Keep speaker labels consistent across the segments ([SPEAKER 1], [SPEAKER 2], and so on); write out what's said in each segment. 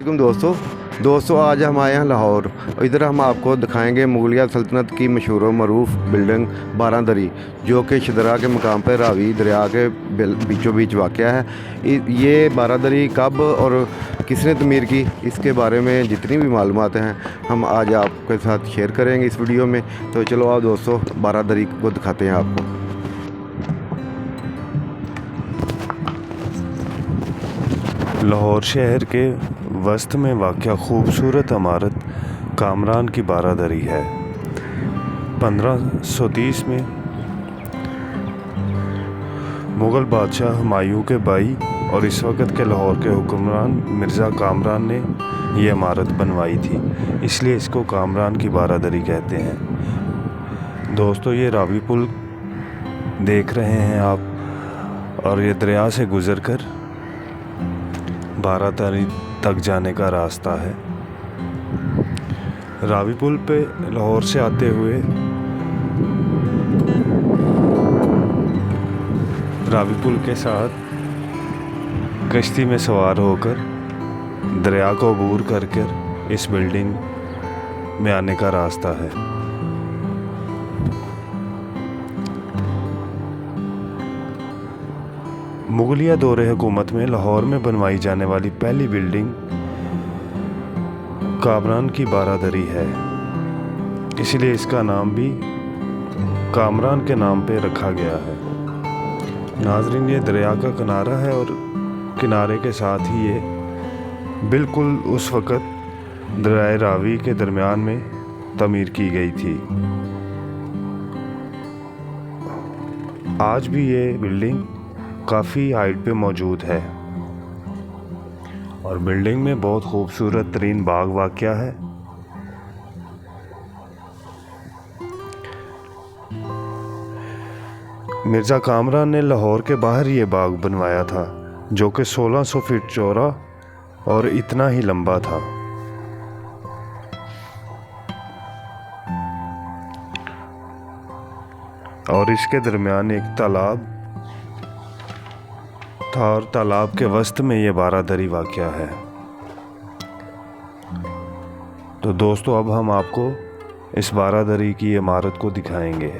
[SPEAKER 1] दोस्तों आज हम आए हैं लाहौर। इधर हम आपको दिखाएंगे मुगलिया सल्तनत की मशहूर मरूफ बिल्डिंग बारादरी, जो कि शदरा के मकाम पर रावी दरिया के बीचों बीच वाक़या है। ये बारादरी कब और किसने तमीर की, इसके बारे में जितनी भी मालूमात हैं हम आज आपके साथ शेयर करेंगे इस वीडियो में। तो चलो आओ दोस्तों, बारादरी को दिखाते हैं आपको।
[SPEAKER 2] लाहौर शहर के वस्त में वाक़या खूबसूरत इमारत कामरान की बारादरी है। 1530 में मुग़ल बादशाह हुमायूं के भाई और इस वक्त के लाहौर के हुक्मरान मिर्ज़ा कामरान ने ये इमारत बनवाई थी, इसलिए इसको कामरान की बारादरी कहते हैं। दोस्तों, ये रावी पुल देख रहे हैं आप, और ये दरिया से गुज़रकर बारादरी तक जाने का रास्ता है। रावी पुल पे लाहौर से आते हुए रावी पुल के साथ कश्ती में सवार होकर दरिया को अबूर कर इस बिल्डिंग में आने का रास्ता है। मुगलिया दौरे हुकूमत में लाहौर में बनवाई जाने वाली पहली बिल्डिंग कामरान की बारादरी है, इसलिए इसका नाम भी कामरान के नाम पे रखा गया है। नाजरीन, ये दरिया का किनारा है और किनारे के साथ ही ये बिल्कुल उस वक़्त दरिया रावी के दरमियान में तमीर की गई थी। आज भी ये बिल्डिंग काफ़ी हाइट पे मौजूद है और बिल्डिंग में बहुत खूबसूरत तरीन बाग वाक़या है। मिर्ज़ा कामरान ने लाहौर के बाहर ये बाग बनवाया था, जो कि 1600 फीट चौड़ा और इतना ही लंबा था। और इसके दरमियान एक तालाब था और तालाब के वस्त में ये बारादरी वाक़या है। तो दोस्तों, अब हम आपको इस बारादरी की इमारत को दिखाएंगे।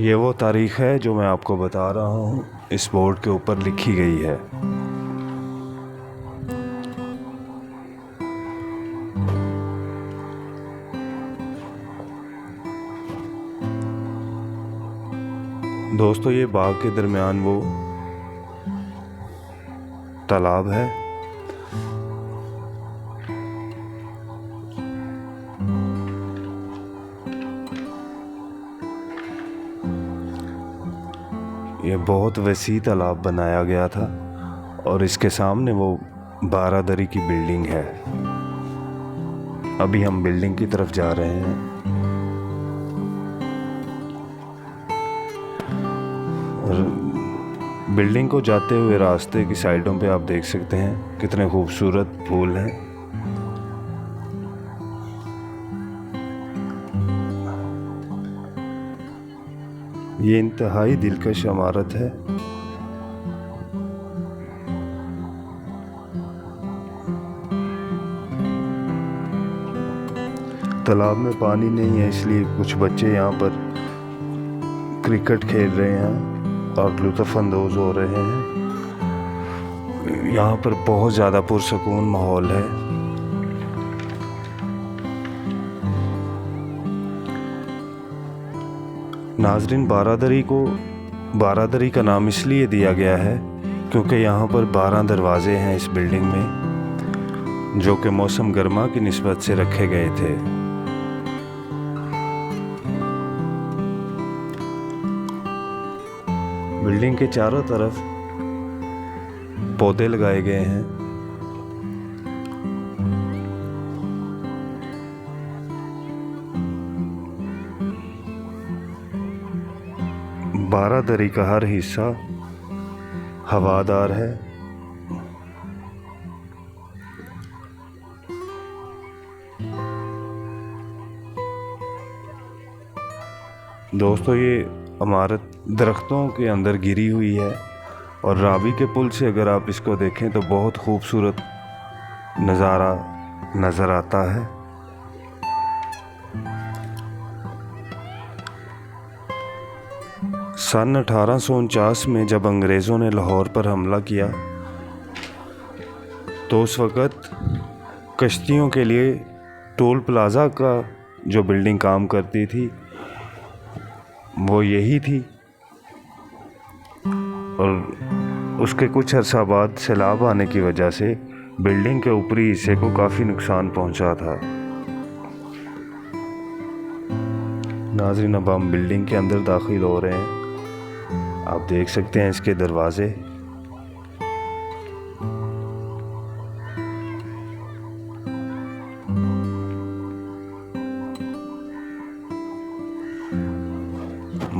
[SPEAKER 2] ये वो तारीख़ है जो मैं आपको बता रहा हूँ, इस बोर्ड के ऊपर लिखी गई है। दोस्तों, ये बाग के दरमियान वो तालाब है। ये बहुत वसी तालाब बनाया गया था और इसके सामने वो बारादरी की बिल्डिंग है। अभी हम बिल्डिंग की तरफ जा रहे हैं। और बिल्डिंग को जाते हुए रास्ते की साइडों पे आप देख सकते हैं कितने खूबसूरत फूल हैं। ये इंतहाई दिलकश इमारत है। तालाब में पानी नहीं है, इसलिए कुछ बच्चे यहाँ पर क्रिकेट खेल रहे हैं और लुत्फ़अंदोज़ हो रहे हैं। यहाँ पर बहुत ज़्यादा पुरसकून माहौल है। नाज़रीन, बारादरी का नाम इसलिए दिया गया है क्योंकि यहाँ पर 12 दरवाजे हैं इस बिल्डिंग में, जो कि मौसम गर्मा की निस्बत से रखे गए थे। बिल्डिंग के चारों तरफ पौधे लगाए गए हैं। बारादरी का हर हिस्सा हवादार है। दोस्तों, ये इमारत दरख्तों के अंदर गिरी हुई है और रावी के पुल से अगर आप इसको देखें तो बहुत खूबसूरत नज़ारा नज़र आता है। सन 1849 में जब अंग्रेज़ों ने लाहौर पर हमला किया तो उस वक़्त कश्तियों के लिए टोल प्लाज़ा का जो बिल्डिंग काम करती थी वो यही थी, और उसके कुछ अर्सा बाद सैलाब आने की वजह से बिल्डिंग के ऊपरी हिस्से को काफ़ी नुकसान पहुंचा था। नाज़रीन, अब हम बिल्डिंग के अंदर दाखिल हो रहे हैं। आप देख सकते हैं इसके दरवाजे।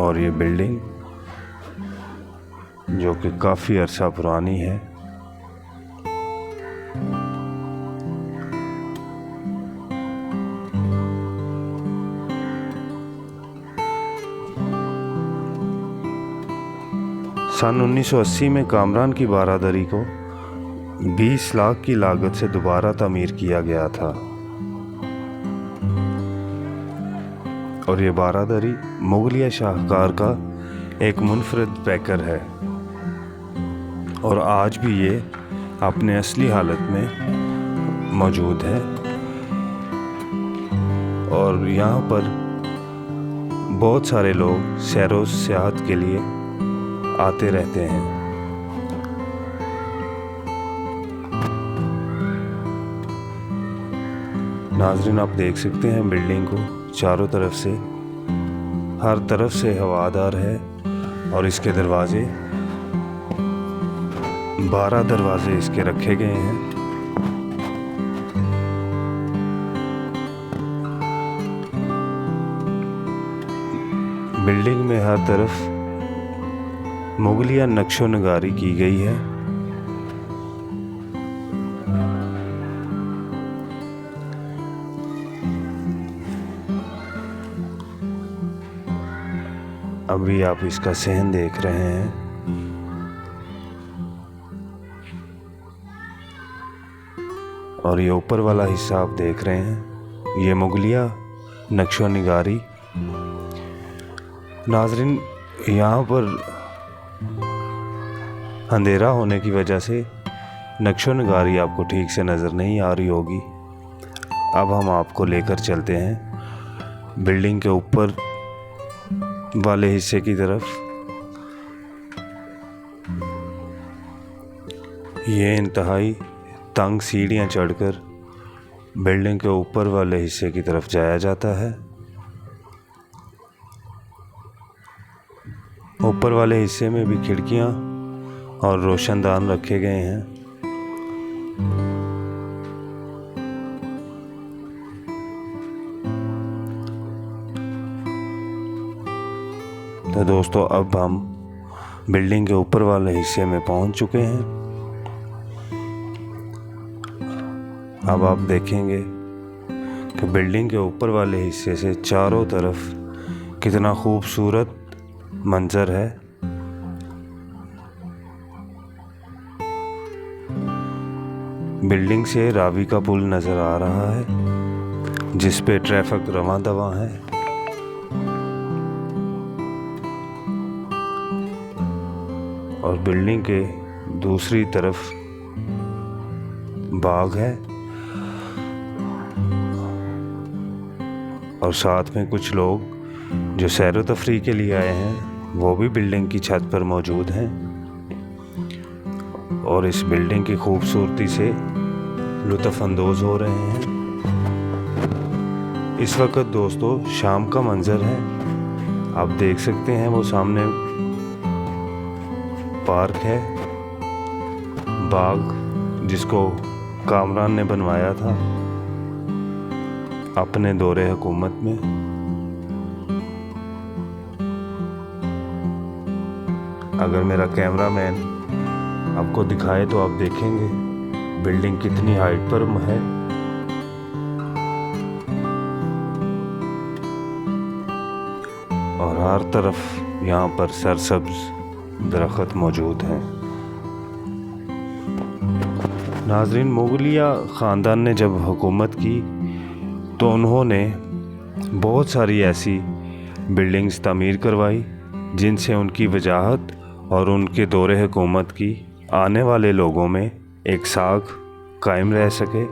[SPEAKER 2] और ये बिल्डिंग जो कि काफ़ी अरसा पुरानी है। सन 1980 में कामरान की बारादरी को 20 लाख की लागत से दोबारा तामीर किया गया था, और ये बारादरी मुगलिया शाहकार का एक मुनफरद पैकर है, और आज भी ये अपने असली हालत में मौजूद है। और यहाँ पर बहुत सारे लोग सैर व सियाहत के लिए आते रहते हैं। नाज़रीन, आप देख सकते हैं बिल्डिंग को चारों तरफ से, हर तरफ से हवादार है, और इसके दरवाजे 12 दरवाजे इसके रखे गए हैं। बिल्डिंग में हर तरफ मुगलिया नक्शो नगारी की गई है। अभी आप इसका सहन देख रहे हैं। और ये ऊपर वाला हिस्सा आप देख रहे हैं, ये मुगलिया नक्शो निगारी। नाज़रीन, यहाँ पर अंधेरा होने की वजह से नक्शो नगारी आपको ठीक से नज़र नहीं आ रही होगी। अब हम आपको लेकर चलते हैं बिल्डिंग के ऊपर वाले हिस्से की तरफ। ये इंतहाई तंग सीढ़ियाँ चढ़कर बिल्डिंग के ऊपर वाले हिस्से की तरफ जाया जाता है। ऊपर वाले हिस्से में भी खिड़कियाँ और रोशनदान रखे गए हैं। तो दोस्तों, अब हम बिल्डिंग के ऊपर वाले हिस्से में पहुंच चुके हैं। अब आप देखेंगे कि बिल्डिंग के ऊपर वाले हिस्से से चारों तरफ कितना खूबसूरत मंजर है। बिल्डिंग से रावी का पुल नज़र आ रहा है, जिस पे ट्रैफिक रवां दवां है। और बिल्डिंग के दूसरी तरफ बाग है, और साथ में कुछ लोग जो सैर व तफरीह के लिए आए हैं वो भी बिल्डिंग की छत पर मौजूद हैं, और इस बिल्डिंग की खूबसूरती से लुत्फ़ अंदोज़ हो रहे हैं। इस वक्त दोस्तों शाम का मंज़र है। आप देख सकते हैं वो सामने पार्क है, बाग, जिसको कामरान ने बनवाया था अपने दौरे हुकूमत में। अगर मेरा कैमरामैन आपको दिखाए तो आप देखेंगे बिल्डिंग कितनी हाइट पर है। और हर तरफ यहाँ पर सरसब्ज दरख्त मौजूद हैं। नाजरीन, मुगलिया ख़ानदान ने जब हुकूमत की तो उन्होंने बहुत सारी ऐसी बिल्डिंग्स तामीर करवाई जिनसे उनकी वजाहत और उनके दौरे हुकूमत की आने वाले लोगों में एक साख कायम रह सके।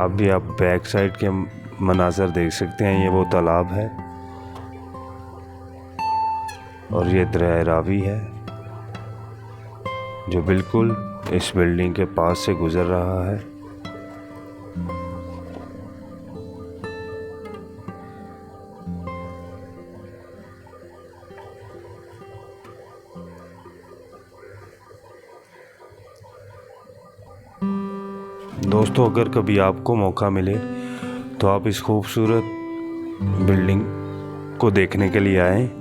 [SPEAKER 2] अब भी आप बैक साइड के मनाज़र देख सकते हैं। ये वो तालाब है और ये दरिया रावी है जो बिल्कुल इस बिल्डिंग के पास से गुज़र रहा है। दोस्तों, अगर कभी आपको मौका मिले तो आप इस खूबसूरत बिल्डिंग को देखने के लिए आएँ।